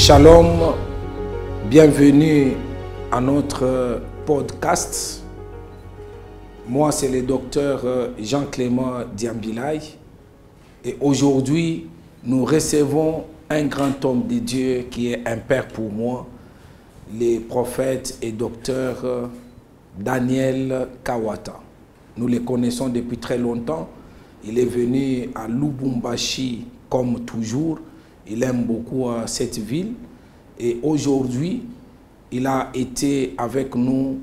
Shalom, bienvenue à notre podcast. Moi, c'est le docteur Jean-Clément Diambilay et aujourd'hui, nous recevons un grand homme de Dieu qui est un père pour moi, le prophète et docteur Daniel Kawata. Nous le connaissons depuis très longtemps. Il est venu à Lubumbashi comme toujours. Il aime beaucoup cette ville. Et aujourd'hui, il a été avec nous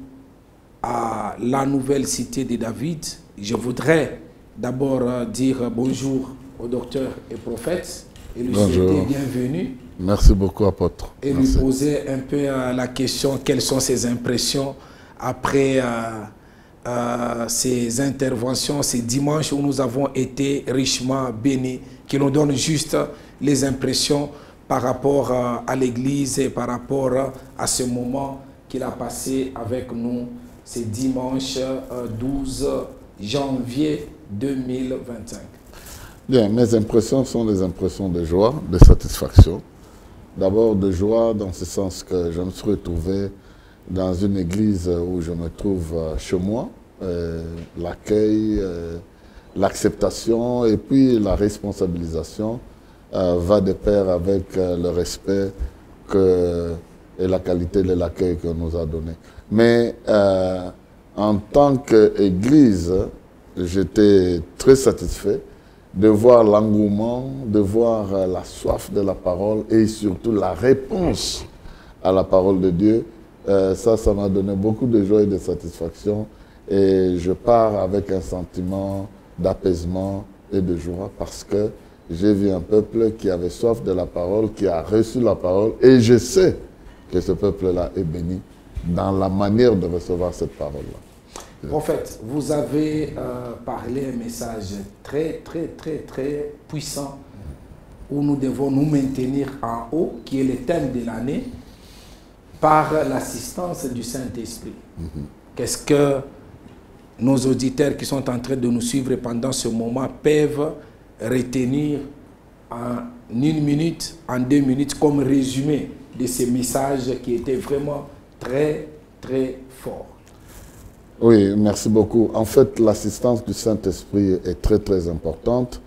à la nouvelle cité de David. Je voudrais d'abord dire bonjour au docteur et prophète et lui souhaiter bienvenue. Merci beaucoup, apôtre. Et lui poser un peu la question, quelles sont ses impressions après ces interventions, ces dimanches où nous avons été richement bénis, qui nous donnent juste les impressions par rapport à l'Église et par rapport à ce moment qu'il a passé avec nous, ce dimanche 12 janvier 2025. Bien, mes impressions sont des impressions de joie, de satisfaction. D'abord de joie dans ce sens que je me suis retrouvé dans une église où je me trouve chez moi. L'accueil, l'acceptation et puis la responsabilisation va de pair avec le respect et la qualité de l'accueil qu'on nous a donné. Mais en tant qu'église, j'étais très satisfait de voir l'engouement, de voir la soif de la parole et surtout la réponse à la parole de Dieu. Ça m'a donné beaucoup de joie et de satisfaction et je pars avec un sentiment d'apaisement et de joie parce que j'ai vu un peuple qui avait soif de la parole, qui a reçu la parole et je sais que ce peuple-là est béni dans la manière de recevoir cette parole-là. Prophète, vous avez parlé un message très puissant où nous devons nous maintenir en haut, qui est le thème de l'année, par l'assistance du Saint-Esprit. Qu'est-ce que nos auditeurs qui sont en train de nous suivre pendant ce moment peuvent retenir en 1 minute, en 2 minutes, comme résumé de ces messages qui étaient vraiment très forts? Oui, merci beaucoup. En fait, l'assistance du Saint-Esprit est très importante.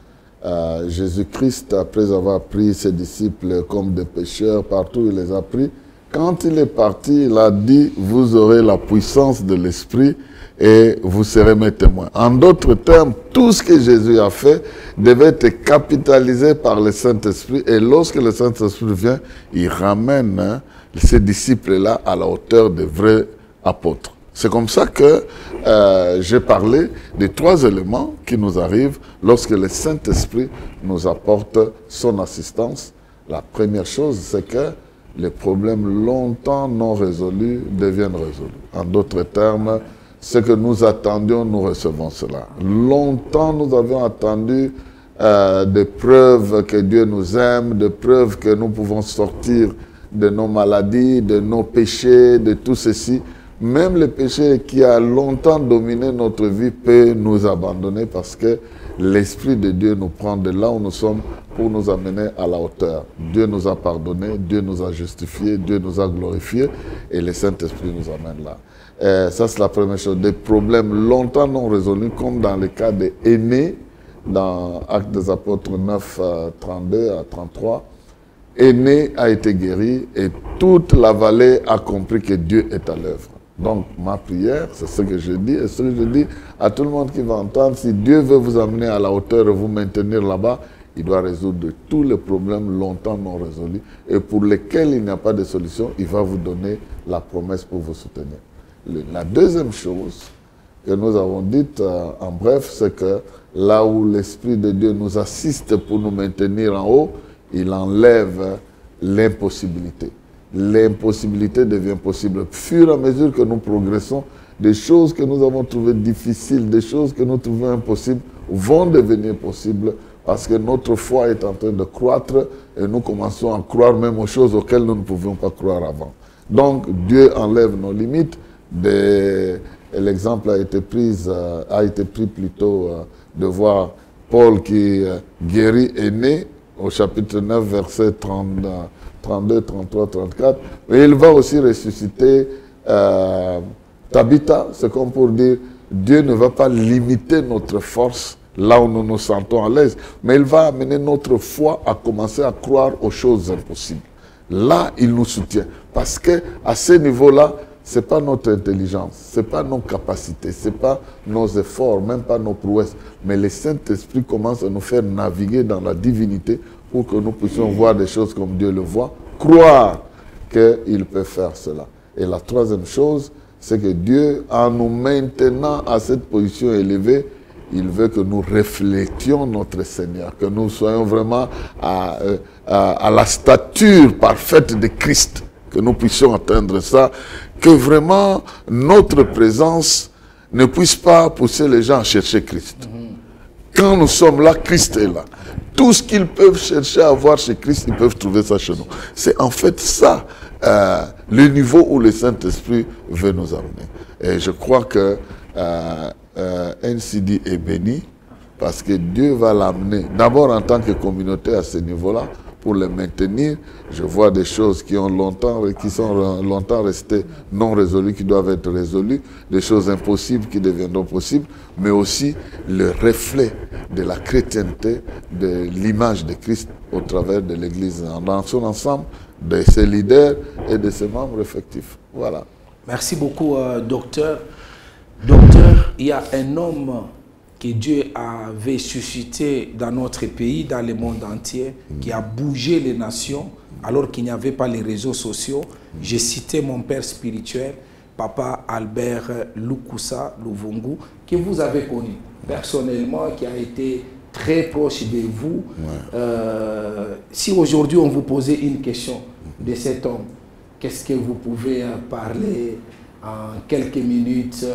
Jésus-Christ, après avoir pris ses disciples comme des pécheurs, partout il les a pris, quand il est parti, il a dit, vous aurez la puissance de l'Esprit et vous serez mes témoins. En d'autres termes, tout ce que Jésus a fait devait être capitalisé par le Saint-Esprit et lorsque le Saint-Esprit vient, il ramène ces disciples-là à la hauteur des vrais apôtres. C'est comme ça que j'ai parlé des 3 éléments qui nous arrivent lorsque le Saint-Esprit nous apporte son assistance. La première chose, c'est que les problèmes longtemps non résolus deviennent résolus. En d'autres termes, ce que nous attendions, nous recevons cela. Longtemps, nous avions attendu des preuves que Dieu nous aime, des preuves que nous pouvons sortir de nos maladies, de nos péchés, de tout ceci. Même le péché qui a longtemps dominé notre vie peut nous abandonner parce que l'Esprit de Dieu nous prend de là où nous sommes pour nous amener à la hauteur. Dieu nous a pardonné, Dieu nous a justifiés, Dieu nous a glorifiés et le Saint-Esprit nous amène là. Ça, c'est la première chose. Des problèmes longtemps non résolus, comme dans le cas des aînés, dans Actes des Apôtres 9, 32 à 33. Aîné a été guéri et toute la vallée a compris que Dieu est à l'œuvre. Donc, ma prière, c'est ce que je dis, et ce que je dis à tout le monde qui va entendre, si Dieu veut vous amener à la hauteur et vous maintenir là-bas, il doit résoudre tous les problèmes longtemps non résolus et pour lesquels il n'y a pas de solution, il va vous donner la promesse pour vous soutenir. La deuxième chose que nous avons dite en bref, c'est que là où l'Esprit de Dieu nous assiste pour nous maintenir en haut, il enlève l'impossibilité. L'impossibilité devient possible. Au fur et à mesure que nous progressons, des choses que nous avons trouvées difficiles, des choses que nous trouvons impossibles, vont devenir possibles parce que notre foi est en train de croître et nous commençons à croire même aux choses auxquelles nous ne pouvions pas croire avant. Donc, Dieu enlève nos limites. L'exemple a été pris plutôt de voir Paul qui guérit Aîné au chapitre 9, verset 32, 33, 34. Mais il va aussi ressusciter Tabitha. C'est comme pour dire, Dieu ne va pas limiter notre force là où nous nous sentons à l'aise, mais il va amener notre foi à commencer à croire aux choses impossibles. Là, il nous soutient. Parce qu'à ce niveau-là, ce n'est pas notre intelligence, ce n'est pas nos capacités, ce n'est pas nos efforts, même pas nos prouesses. Mais le Saint-Esprit commence à nous faire naviguer dans la divinité pour que nous puissions voir des choses comme Dieu le voit, croire qu'il peut faire cela. Et la troisième chose, c'est que Dieu, en nous maintenant à cette position élevée, il veut que nous reflétions notre Seigneur, que nous soyons vraiment à la stature parfaite de Christ, que nous puissions atteindre ça, que vraiment notre présence ne puisse pas pousser les gens à chercher Christ. Quand nous sommes là, Christ est là. Tout ce qu'ils peuvent chercher à voir chez Christ, ils peuvent trouver ça chez nous. C'est en fait ça, le niveau où le Saint-Esprit veut nous amener. Et je crois que NCD est béni parce que Dieu va l'amener, d'abord en tant que communauté à ce niveau-là, pour le maintenir. Je vois des choses qui sont longtemps restées non résolues, qui doivent être résolues, des choses impossibles qui deviendront possibles, mais aussi le reflet de la chrétienté, de l'image de Christ au travers de l'Église dans son ensemble, de ses leaders et de ses membres effectifs. Voilà. Merci beaucoup, docteur. Docteur, il y a un homme que Dieu avait suscité dans notre pays, dans le monde entier, qui a bougé les nations alors qu'il n'y avait pas les réseaux sociaux. J'ai cité mon père spirituel, Papa Albert Lukusa Luvungu, que vous avez connu personnellement, qui a été très proche de vous. Si aujourd'hui on vous posait une question de cet homme, qu'est-ce que vous pouvez parler en quelques minutes?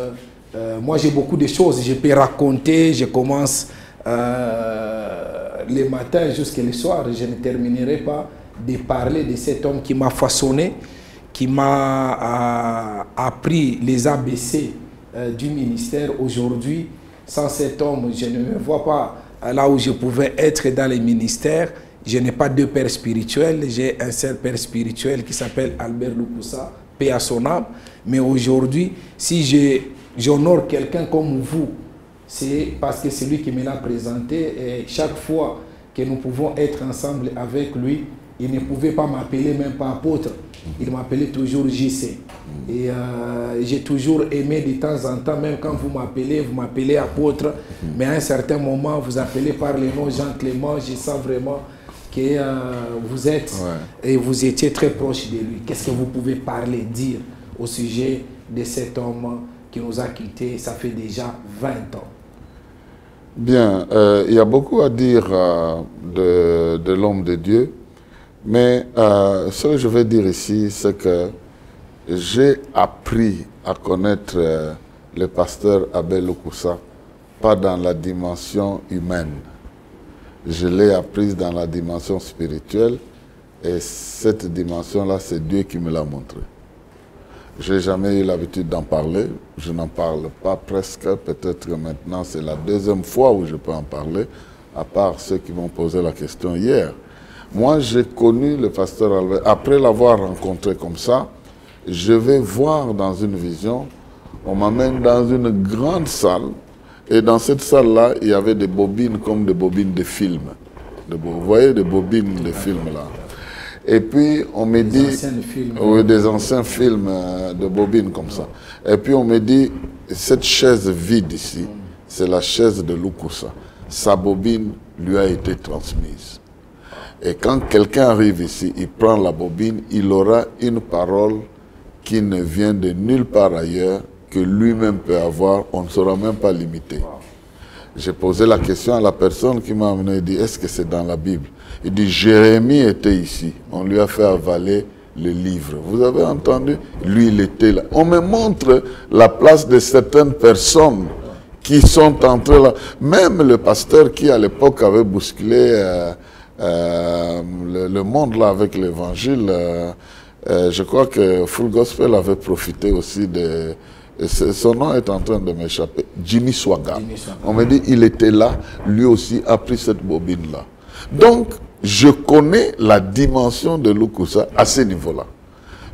Moi, j'ai beaucoup de choses. Je peux raconter. Je commence le matin jusqu'à le soir. Je ne terminerai pas de parler de cet homme qui m'a façonné, qui m'a appris les ABC du ministère. Aujourd'hui, sans cet homme, je ne me vois pas là où je pouvais être dans les ministères. Je n'ai pas deux pères spirituels. J'ai un seul père spirituel qui s'appelle Albert Lukusa, paix à son âme. Mais aujourd'hui, si j'honore quelqu'un comme vous, c'est parce que c'est lui qui me l'a présenté. Et chaque fois que nous pouvons être ensemble avec lui, il ne pouvait pas m'appeler même pas apôtre. Il m'appelait toujours JC. Et j'ai toujours aimé de temps en temps, même quand vous m'appelez apôtre. Mais à un certain moment, vous appelez par le nom Jean Clément. Je sens vraiment que vous êtes et vous étiez très proche de lui. Qu'est-ce que vous pouvez parler, dire au sujet de cet homme qui nous a quittés, ça fait déjà 20 ans? Bien, il y a beaucoup à dire de l'homme de Dieu, mais ce que je vais dire ici, c'est que j'ai appris à connaître le pasteur Abel Lukusa, pas dans la dimension humaine. Je l'ai apprise dans la dimension spirituelle, et cette dimension-là, c'est Dieu qui me l'a montré. Je n'ai jamais eu l'habitude d'en parler, je n'en parle pas presque, peut-être que maintenant c'est la deuxième fois où je peux en parler, à part ceux qui m'ont posé la question hier. Moi, j'ai connu le pasteur Albert, après l'avoir rencontré comme ça, je vais voir dans une vision, on m'amène dans une grande salle, et dans cette salle-là, il y avait des bobines comme des bobines de films. Vous voyez des bobines de films là. Et puis on me dit, des anciens films de bobines comme ça. Et puis on me dit, cette chaise vide ici, c'est la chaise de Lukusa. Sa bobine lui a été transmise. Et quand quelqu'un arrive ici, il prend la bobine, il aura une parole qui ne vient de nulle part ailleurs, que lui-même peut avoir, on ne sera même pas limité. J'ai posé la question à la personne qui m'a amené, il dit, est-ce que c'est dans la Bible? Il dit, Jérémie était ici, on lui a fait avaler le livre. Vous avez entendu? Lui, il était là. On me montre la place de certaines personnes qui sont entrées là. Même le pasteur qui, à l'époque, avait bousculé le monde là avec l'évangile, je crois que Full Gospel avait profité aussi de... Son nom est en train de m'échapper. Jimmy Swaggart. On me dit il était là, lui aussi a pris cette bobine-là. Donc, je connais la dimension de Lukusa à ce niveau-là.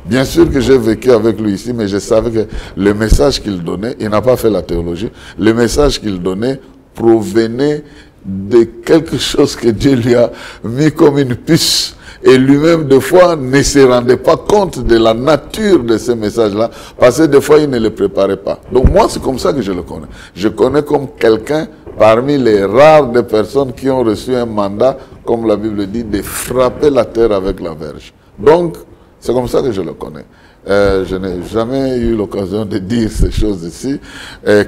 Bien sûr que j'ai vécu avec lui ici, mais je savais que le message qu'il donnait, il n'a pas fait la théologie, le message qu'il donnait provenait de quelque chose que Dieu lui a mis comme une puce. Et lui-même, des fois, ne se rendait pas compte de la nature de ce message-là, parce que des fois, il ne le préparait pas. Donc moi, c'est comme ça que je le connais. Je connais comme quelqu'un parmi les rares des personnes qui ont reçu un mandat, comme la Bible dit, de frapper la terre avec la verge. Donc, c'est comme ça que je le connais. Je n'ai jamais eu l'occasion de dire ces choses ici.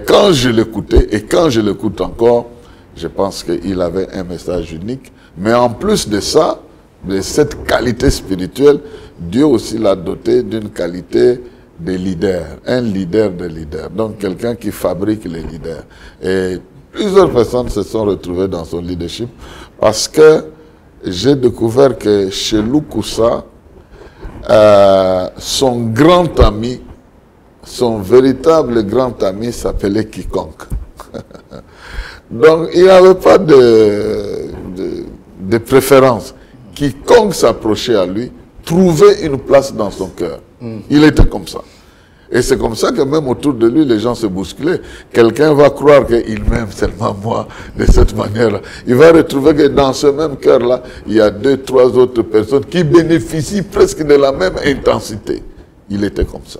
Quand je l'écoutais, et quand je l'écoute encore, je pense qu'il avait un message unique. Mais en plus de ça, de cette qualité spirituelle, Dieu aussi l'a doté d'une qualité de leader, un leader de leader. Donc quelqu'un qui fabrique les leaders. Et plusieurs personnes se sont retrouvées dans son leadership parce que j'ai découvert que chez Lukusa, son grand ami, son véritable grand ami s'appelait quiconque. Donc il n'avait pas de préférence. Quiconque s'approchait à lui trouvait une place dans son cœur. Il était comme ça. Et c'est comme ça que même autour de lui, les gens se bousculaient. Quelqu'un va croire qu'il m'aime seulement moi de cette manière-là. Il va retrouver que dans ce même cœur-là, il y a 2, 3 autres personnes qui bénéficient presque de la même intensité. Il était comme ça.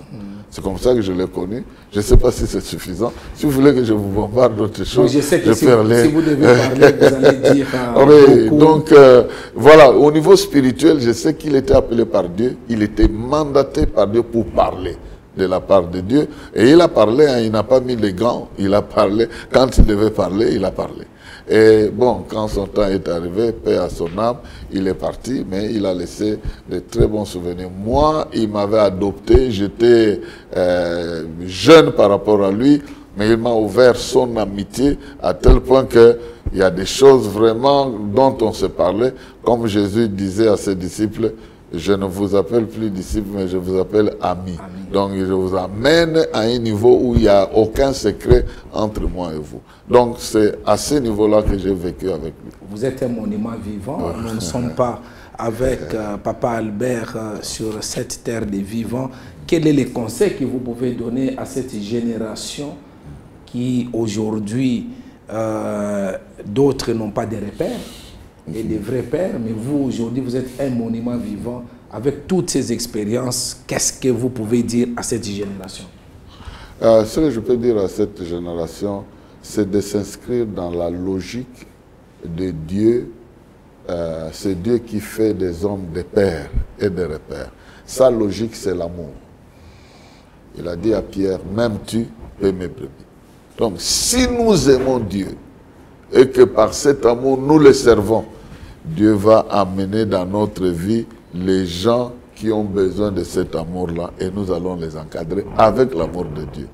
C'est comme ça que je l'ai connu. Je ne sais pas si c'est suffisant. Si vous voulez que je vous bombarde d'autres choses, je sais que si vous devez parler, vous allez dire oui, beaucoup. donc, voilà, au niveau spirituel, je sais qu'il était appelé par Dieu. Il était mandaté par Dieu pour parler de la part de Dieu. Et il a parlé, hein, il n'a pas mis les gants. Il a parlé. Quand il devait parler, il a parlé. Et bon, quand son temps est arrivé, paix à son âme, il est parti, mais il a laissé de très bons souvenirs. Moi, il m'avait adopté, j'étais jeune par rapport à lui, mais il m'a ouvert son amitié à tel point que il y a des choses vraiment dont on se parlait, comme Jésus disait à ses disciples, je ne vous appelle plus disciples, mais je vous appelle amis. Donc, je vous amène à un niveau où il n'y a aucun secret entre moi et vous. Donc, c'est à ce niveau-là que j'ai vécu avec lui. Vous êtes un monument vivant. Nous ne sommes pas avec Papa Albert sur cette terre des vivants. Quel est le conseil que vous pouvez donner à cette génération qui, aujourd'hui, d'autres n'ont pas de repères et des vrais pères, mais vous, aujourd'hui, vous êtes un monument vivant. Avec toutes ces expériences, qu'est-ce que vous pouvez dire à cette génération? Ce que je peux dire à cette génération, c'est de s'inscrire dans la logique de Dieu. C'est Dieu qui fait des hommes des pères et des repères. Sa logique, c'est l'amour. Il a dit à Pierre, m'aimes-tu, paie mes brebis. Donc, si nous aimons Dieu et que par cet amour, nous le servons, Dieu va amener dans notre vie les gens qui ont besoin de cet amour-là et nous allons les encadrer avec l'amour de Dieu.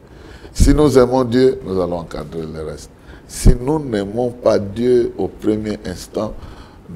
Si nous aimons Dieu, nous allons encadrer le reste. Si nous n'aimons pas Dieu au premier instant,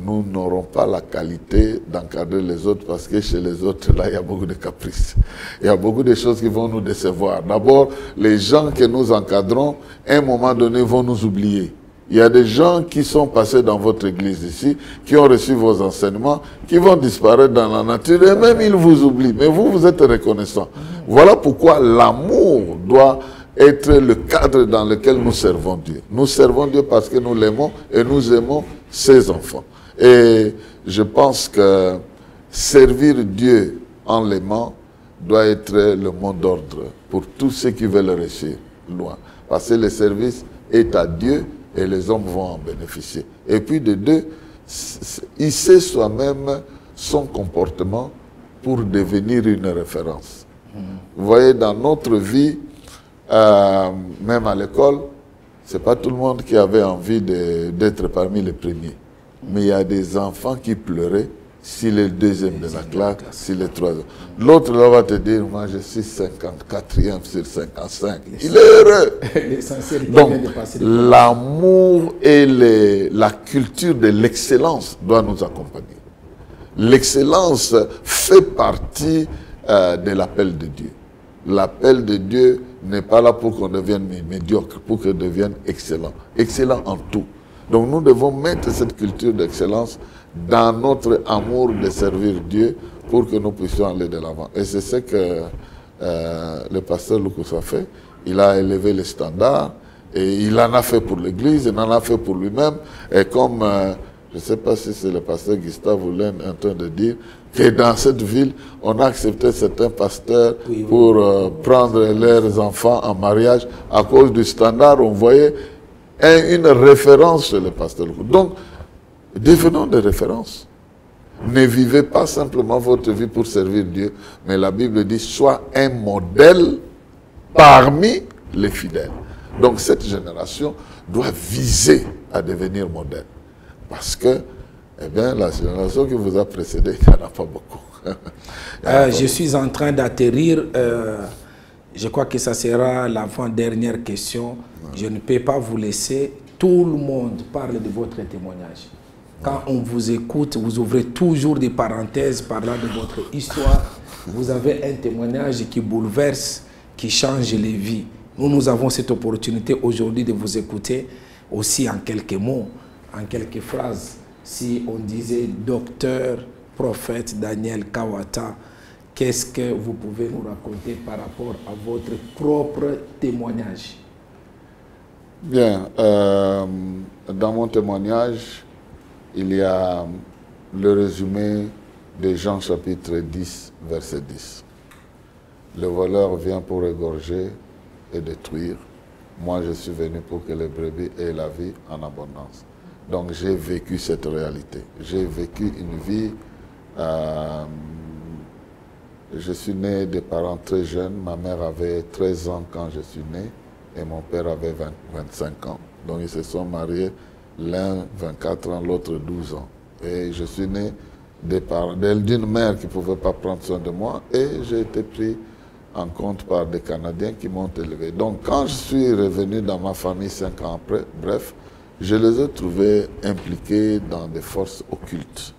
nous n'aurons pas la qualité d'encadrer les autres parce que chez les autres, là, il y a beaucoup de caprices. Il y a beaucoup de choses qui vont nous décevoir. D'abord, les gens que nous encadrons, à un moment donné, vont nous oublier. Il y a des gens qui sont passés dans votre église ici, qui ont reçu vos enseignements, qui vont disparaître dans la nature et même ils vous oublient. Mais vous, vous êtes reconnaissants. Voilà pourquoi l'amour doit être le cadre dans lequel nous servons Dieu. Nous servons Dieu parce que nous l'aimons et nous aimons ses enfants. Et je pense que servir Dieu en l'aimant doit être le mot d'ordre pour tous ceux qui veulent réussir loin. Parce que le service est à Dieu et les hommes vont en bénéficier. Et puis de deux, hisser soi-même son comportement pour devenir une référence. Vous voyez, dans notre vie, même à l'école, ce n'est pas tout le monde qui avait envie d'être parmi les premiers. Mais il y a des enfants qui pleuraient s'il est le deuxième de la classe, s'il est troisième. L'autre là va te dire, moi je suis 54e sur 55. Il est heureux. Donc, l'amour et la culture de l'excellence doit nous accompagner. L'excellence fait partie de l'appel de Dieu. L'appel de Dieu n'est pas là pour qu'on devienne médiocre, pour qu'on devienne excellent. Excellent en tout. Donc nous devons mettre cette culture d'excellence dans notre amour de servir Dieu pour que nous puissions aller de l'avant. Et c'est ce que le pasteur Lukusa a fait. Il a élevé les standards et il en a fait pour l'Église, il en a fait pour lui-même. Et comme, je ne sais pas si c'est le pasteur Gustave Oulen en train de dire, que dans cette ville, on a accepté certains pasteurs pour prendre leurs enfants en mariage à cause du standard. On voyait une référence chez le pasteur. Donc, devenons des références. Ne vivez pas simplement votre vie pour servir Dieu, mais la Bible dit, sois un modèle parmi les fidèles. Donc cette génération doit viser à devenir modèle. Parce que, eh bien, la génération qui vous a précédé, il n'y en a pas beaucoup. Je suis en train d'atterrir. Je crois que ça sera l'avant-dernière question. Je ne peux pas vous laisser. Tout le monde parle de votre témoignage. Quand on vous écoute, vous ouvrez toujours des parenthèses parlant de votre histoire. Vous avez un témoignage qui bouleverse, qui change les vies. Nous avons cette opportunité aujourd'hui de vous écouter aussi en quelques mots, en quelques phrases. Si on disait docteur, prophète Daniel Kawata, qu'est-ce que vous pouvez nous raconter par rapport à votre propre témoignage? Bien, dans mon témoignage, il y a le résumé de Jean chapitre 10, verset 10. Le voleur vient pour égorger et détruire. Moi, je suis venu pour que les brebis aient la vie en abondance. Donc, j'ai vécu cette réalité. J'ai vécu une vie... je suis né de parents très jeunes. Ma mère avait 13 ans quand je suis né et mon père avait 25 ans. Donc, ils se sont mariés. L'un 24 ans, l'autre 12 ans. Et je suis né d'une mère qui ne pouvait pas prendre soin de moi et j'ai été pris en compte par des Canadiens qui m'ont élevé. Donc quand je suis revenu dans ma famille 5 ans après, bref, je les ai trouvés impliqués dans des forces occultes.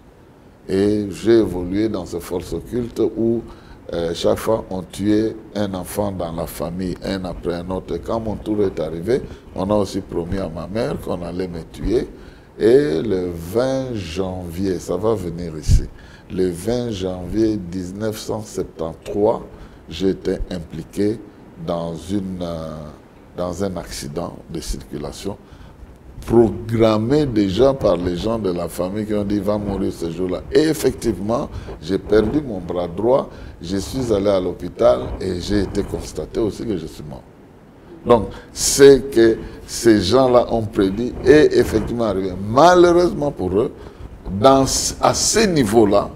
Et j'ai évolué dans ces forces occultes où chaque fois on tuait un enfant dans la famille, un après un autre. Et quand mon tour est arrivé, on a aussi promis à ma mère qu'on allait me tuer. Et le 20 janvier, ça va venir ici, le 20 janvier 1973, j'ai été impliqué dans un accident de circulation programmé déjà par les gens de la famille qui ont dit « va mourir ce jour-là ». Et effectivement, j'ai perdu mon bras droit, je suis allé à l'hôpital et j'ai été constaté aussi que je suis mort. Donc, c'est que ces gens-là ont prédit et effectivement arrivé. Malheureusement pour eux, à ce niveau-là,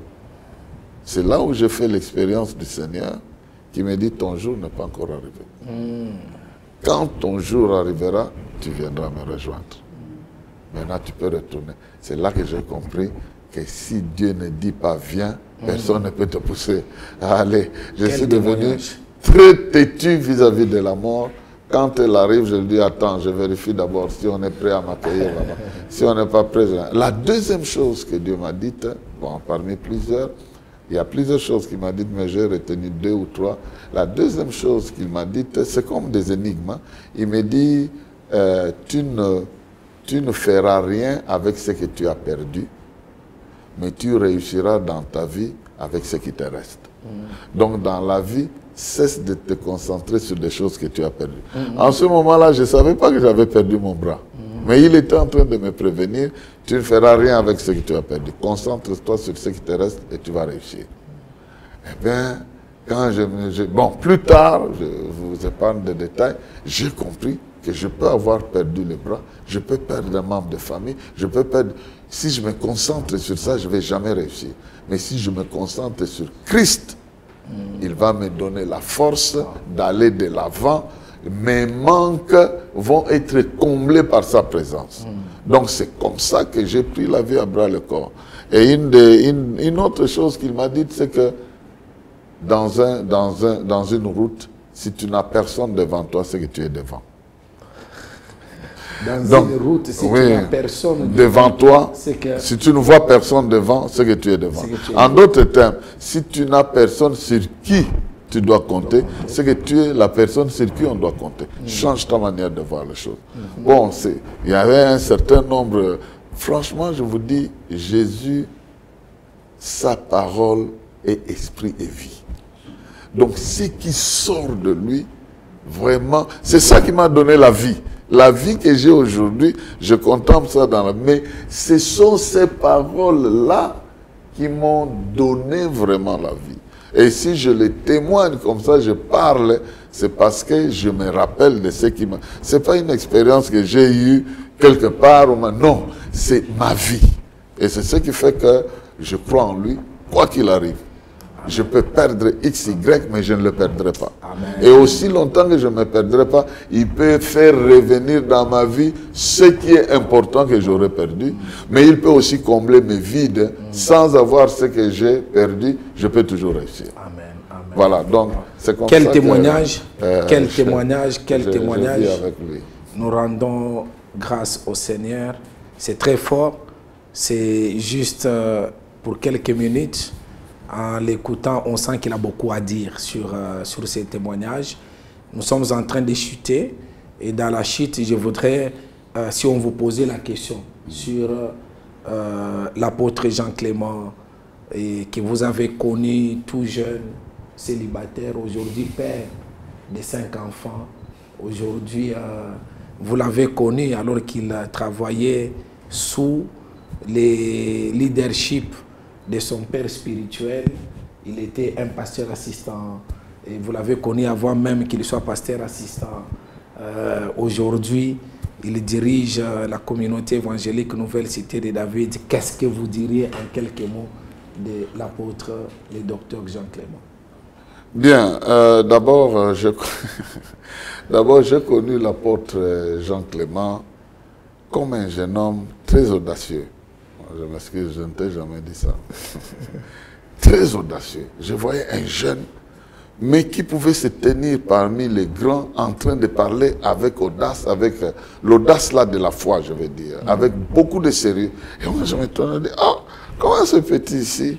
c'est là où j'ai fait l'expérience du Seigneur qui me dit « ton jour n'est pas encore arrivé ». Quand ton jour arrivera, tu viendras me rejoindre. Maintenant, tu peux retourner. C'est là que j'ai compris que si Dieu ne dit pas « viens », personne ne peut te pousser à aller. Je suis devenu très têtu vis-à-vis de la mort. Quand elle arrive, je lui dis « attends, je vérifie d'abord si on est prêt à m'accueillir là-bas. Si on n'est pas prêt... » La deuxième chose que Dieu m'a dite, bon, parmi plusieurs, il y a plusieurs choses qu'il m'a dites, mais j'ai retenu 2 ou 3. La deuxième chose qu'il m'a dite, c'est comme des énigmes. Il me dit, tu ne feras rien avec ce que tu as perdu, mais tu réussiras dans ta vie avec ce qui te reste. Donc dans la vie, cesse de te concentrer sur des choses que tu as perdues. En ce moment-là, je ne savais pas que j'avais perdu mon bras. Mais il était en train de me prévenir, tu ne feras rien avec ce que tu as perdu. Concentre-toi sur ce qui te reste et tu vas réussir. Eh bien, quand bon, plus tard, je vous épargne des détails, j'ai compris que je peux avoir perdu le bras, je peux perdre un membre de famille, je peux perdre... Si je me concentre sur ça, je ne vais jamais réussir. Mais si je me concentre sur Christ, il va me donner la force d'aller de l'avant. Mes manques vont être comblés par sa présence. Donc c'est comme ça que j'ai pris la vie à bras le corps. Et une autre chose qu'il m'a dit, c'est que dans une route, si tu n'as personne devant toi, c'est que tu es devant. Dans une route, si tu n'as personne devant toi, si tu ne vois personne devant, c'est que tu es devant. En d'autres termes, si tu n'as personne sur qui tu dois compter, c'est que tu es la personne sur qui on doit compter. Change ta manière de voir les choses. Bon, il y avait un certain nombre... Franchement, je vous dis, Jésus, sa parole est esprit et vie. Donc, ce qui sort de lui, vraiment, c'est ça qui m'a donné la vie. La vie que j'ai aujourd'hui, je contemple ça dans la... Mais ce sont ces paroles-là qui m'ont donné vraiment la vie. Et si je les témoigne comme ça, je parle, c'est parce que je me rappelle de ce qui m'a... Ce n'est pas une expérience que j'ai eue quelque part. Non, c'est ma vie. Et c'est ce qui fait que je crois en lui, quoi qu'il arrive. Je peux perdre X, Y, mais je ne le perdrai pas. Amen. Et aussi longtemps que je ne me perdrai pas, il peut faire revenir dans ma vie ce qui est important que j'aurais perdu. Mais il peut aussi combler mes vides. Sans avoir ce que j'ai perdu, je peux toujours réussir. Amen. Amen. Voilà, donc c'est comme quel ça témoignage, que, quel témoignage, quel témoignage. Avec lui. Nous rendons grâce au Seigneur. C'est très fort. C'est juste pour quelques minutes. En l'écoutant, on sent qu'il a beaucoup à dire sur ces témoignages. Nous sommes en train de chuter. Et dans la chute, je voudrais, si on vous posait la question sur l'apôtre Jean Clément, et que vous avez connu tout jeune, célibataire, aujourd'hui père de 5 enfants. Aujourd'hui, vous l'avez connu alors qu'il travaillait sous les leadership de son père spirituel. Il était un pasteur assistant. Et vous l'avez connu avant même qu'il soit pasteur assistant. Aujourd'hui, il dirige la communauté évangélique Nouvelle Cité de David. Qu'est-ce que vous diriez en quelques mots de l'apôtre, le docteur Jean Clément? Bien, d'abord, j'ai connu l'apôtre Jean Clément comme un jeune homme très audacieux. Je m'excuse, je ne t'ai jamais dit ça. Très audacieux. Je voyais un jeune, mais qui pouvait se tenir parmi les grands en train de parler avec audace, avec l'audace là de la foi, je veux dire, avec beaucoup de sérieux. Et moi, je me tournais et dis, ah, comment ce petit ici,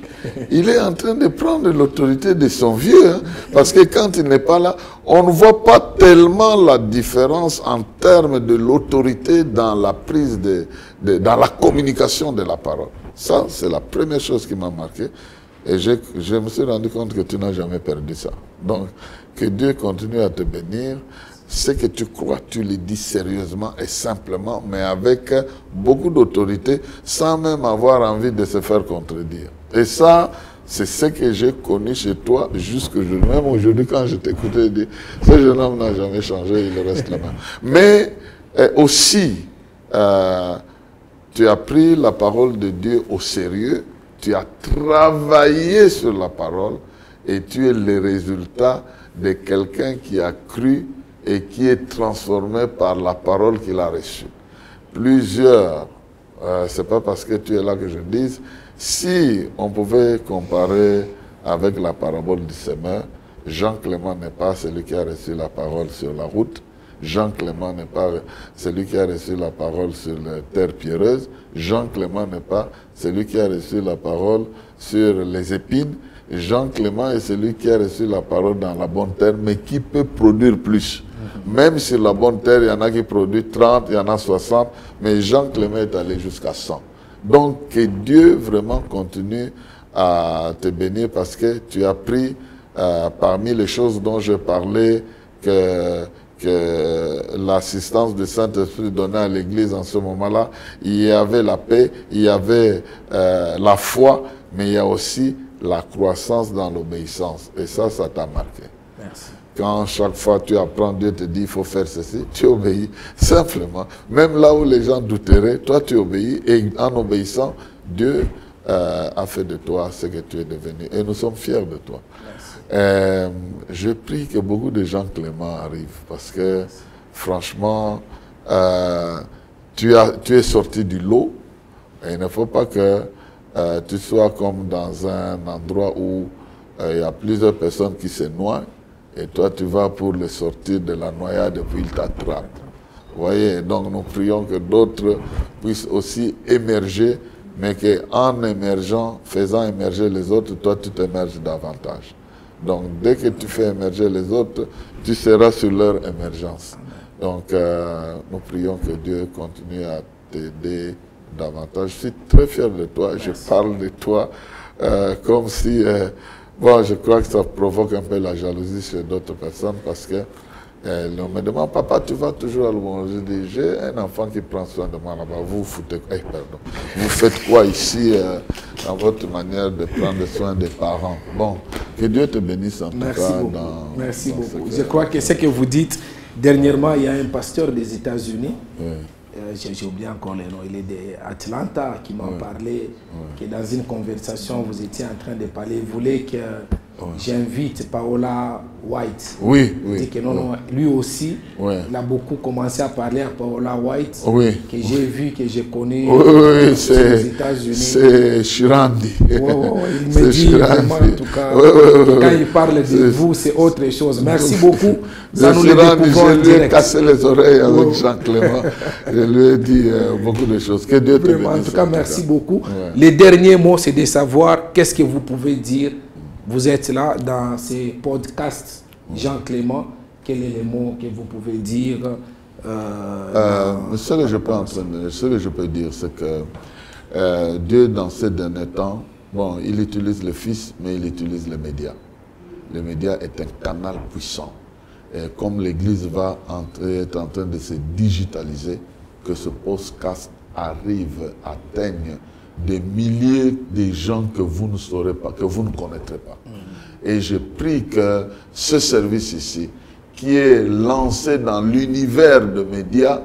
il est en train de prendre l'autorité de son vieux, hein, parce que quand il n'est pas là, on ne voit pas tellement la différence en termes de l'autorité dans la prise dans la communication de la parole. Ça, c'est la première chose qui m'a marqué. Et je me suis rendu compte que tu n'as jamais perdu ça. Donc, que Dieu continue à te bénir. Ce que tu crois, tu le dis sérieusement et simplement, mais avec beaucoup d'autorité, sans même avoir envie de se faire contredire. Et ça, c'est ce que j'ai connu chez toi jusqu'aujourd'hui. Même aujourd'hui, quand je t'écoutais dire, ce jeune homme n'a jamais changé, il reste là-bas. Mais aussi, tu as pris la parole de Dieu au sérieux, tu as travaillé sur la parole et tu es le résultat de quelqu'un qui a cru et qui est transformé par la parole qu'il a reçue. Plusieurs, c'est pas parce que tu es là que je dise, si on pouvait comparer avec la parabole du semeur, Jean Clément n'est pas celui qui a reçu la parole sur la route, Jean Clément n'est pas celui qui a reçu la parole sur la terre pierreuse, Jean Clément n'est pas celui qui a reçu la parole sur les épines, Jean Clément est celui qui a reçu la parole dans la bonne terre, mais qui peut produire plus. Même sur la bonne terre, il y en a qui produisent 30, il y en a 60, mais Jean Clément est allé jusqu'à 100. Donc, que Dieu vraiment continue à te bénir parce que tu as pris parmi les choses dont je parlais que l'assistance du Saint-Esprit donnait à l'Église en ce moment-là, il y avait la paix, il y avait la foi, mais il y a aussi la croissance dans l'obéissance. Et ça, ça t'a marqué. Merci. Quand chaque fois tu apprends, Dieu te dit il faut faire ceci, tu obéis simplement. Même là où les gens douteraient, toi tu obéis et en obéissant, Dieu a fait de toi ce que tu es devenu. Et nous sommes fiers de toi. Je prie que beaucoup de gens Clément arrivent parce que franchement, tu es sorti du lot et il ne faut pas que tu sois comme dans un endroit où il y a plusieurs personnes qui se noient. Et toi, tu vas pour les sortir de la noyade et puis ils t'attrapent. Vous voyez, donc nous prions que d'autres puissent aussi émerger, mais qu'en émergeant, faisant émerger les autres, toi, tu t'émerges davantage. Donc, dès que tu fais émerger les autres, tu seras sur leur émergence. Donc, nous prions que Dieu continue à t'aider davantage. Je suis très fier de toi. Merci. Je parle de toi comme si... bon, je crois que ça provoque un peu la jalousie chez d'autres personnes parce que on me demande, papa, tu vas toujours à l'Oumou? Je dis, j'ai un enfant qui prend soin de moi là-bas. Vous faites quoi ici dans votre manière de prendre soin des parents? Bon, que Dieu te bénisse en tout cas. Merci beaucoup. Je crois que ce que vous dites, dernièrement, il y a un pasteur des États-Unis. Oui. J'ai oublié encore le nom, il est d'Atlanta qui m'a parlé que dans une conversation, vous étiez en train de parler, vous voulez que j'invite Paola White. Oui, il dit que non, lui aussi, il a beaucoup commencé à parler à Paola White, que j'ai vu, que je connais aux États-Unis. C'est Shirandi. Il me dit vraiment, en tout cas, quand il parle de vous, c'est autre chose. Merci beaucoup. Ça nous le découvrons en direct. Je lui ai cassé les oreilles avec Jean Clément. Je lui ai dit beaucoup de choses. Que Dieu te bénisse. En tout cas, merci beaucoup. Les derniers mots, c'est de savoir qu'est-ce que vous pouvez dire. Vous êtes là dans ces podcasts, Jean Clément. Quels sont les mots que vous pouvez dire ce que je peux dire, c'est que Dieu, dans ces derniers temps, bon, il utilise le Fils, mais il utilise les médias. Le média est un canal puissant. Et comme l'Église est en train de se digitaliser, que ce podcast arrive, atteigne des milliers de gens que vous ne saurez pas, que vous ne connaîtrez pas. Et je prie que ce service ici, qui est lancé dans l'univers de médias,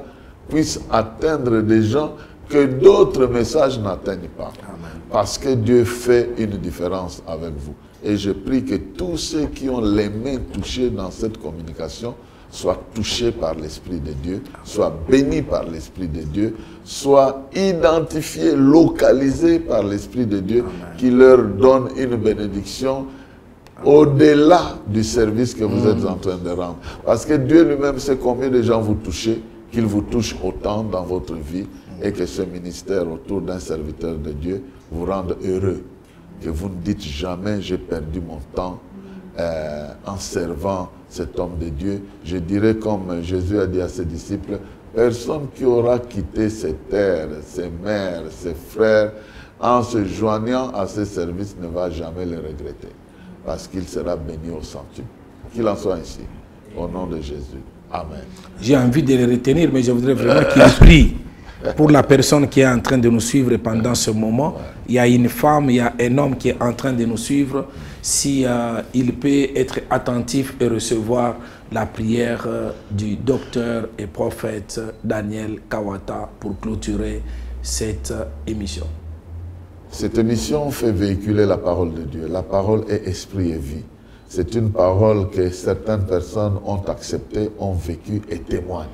puisse atteindre des gens que d'autres messages n'atteignent pas. Amen. Parce que Dieu fait une différence avec vous. Et je prie que tous ceux qui ont les mains touchées dans cette communication soient touchés par l'Esprit de Dieu, soient bénis par l'Esprit de Dieu, soient identifiés, localisés par l'Esprit de Dieu, qui leur donne une bénédiction au-delà du service que vous êtes en train de rendre. Parce que Dieu lui-même sait combien de gens vous touchez, qu'il vous touche autant dans votre vie et que ce ministère autour d'un serviteur de Dieu vous rende heureux. Que vous ne dites jamais, j'ai perdu mon temps en servant cet homme de Dieu. Je dirais comme Jésus a dit à ses disciples, personne qui aura quitté ses terres, ses mères, ses frères, en se joignant à ses services ne va jamais le regretter. Parce qu'il sera béni au centuple. Qu'il en soit ainsi. Au nom de Jésus. Amen. J'ai envie de le retenir, mais je voudrais vraiment qu'il prie pour la personne qui est en train de nous suivre pendant ce moment. Il y a une femme, il y a un homme qui est en train de nous suivre. Si il peut être attentif et recevoir la prière du docteur et prophète Daniel Kawata pour clôturer cette émission. Cette émission fait véhiculer la parole de Dieu. La parole est esprit et vie. C'est une parole que certaines personnes ont acceptée, ont vécue et témoignent.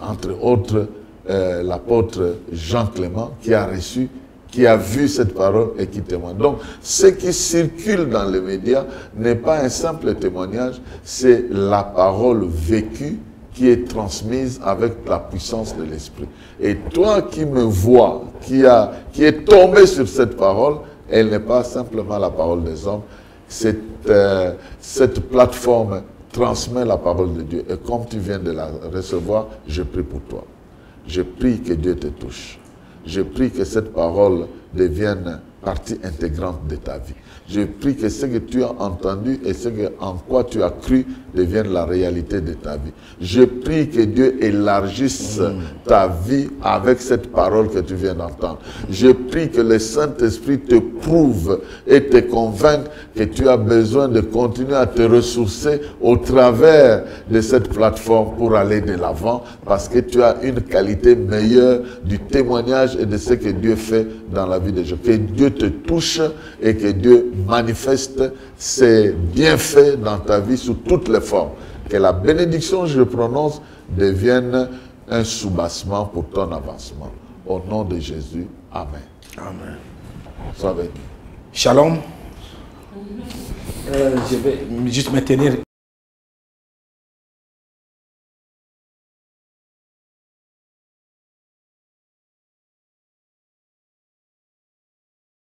Entre autres, l'apôtre Jean Clément qui a reçu, qui a vu cette parole et qui témoigne. Donc, ce qui circule dans les médias n'est pas un simple témoignage, c'est la parole vécue qui est transmise avec la puissance de l'Esprit. Et toi qui me vois, qui est tombé sur cette parole, elle n'est pas simplement la parole des hommes. Cette plateforme transmet la parole de Dieu. Et comme tu viens de la recevoir, je prie pour toi. Je prie que Dieu te touche. Je prie que cette parole devienne partie intégrante de ta vie. Je prie que ce que tu as entendu et ce en quoi tu as cru devienne la réalité de ta vie. Je prie que Dieu élargisse ta vie avec cette parole que tu viens d'entendre. Je prie que le Saint-Esprit te prouve et te convainque que tu as besoin de continuer à te ressourcer au travers de cette plateforme pour aller de l'avant parce que tu as une qualité meilleure du témoignage et de ce que Dieu fait dans la vie des gens. Que Dieu te touche et que Dieu manifeste ses bienfaits dans ta vie sous toutes les formes. Que la bénédiction que je prononce devienne un soubassement pour ton avancement. Au nom de Jésus, Amen. Amen. Sois béni. Shalom. Je vais juste me tenir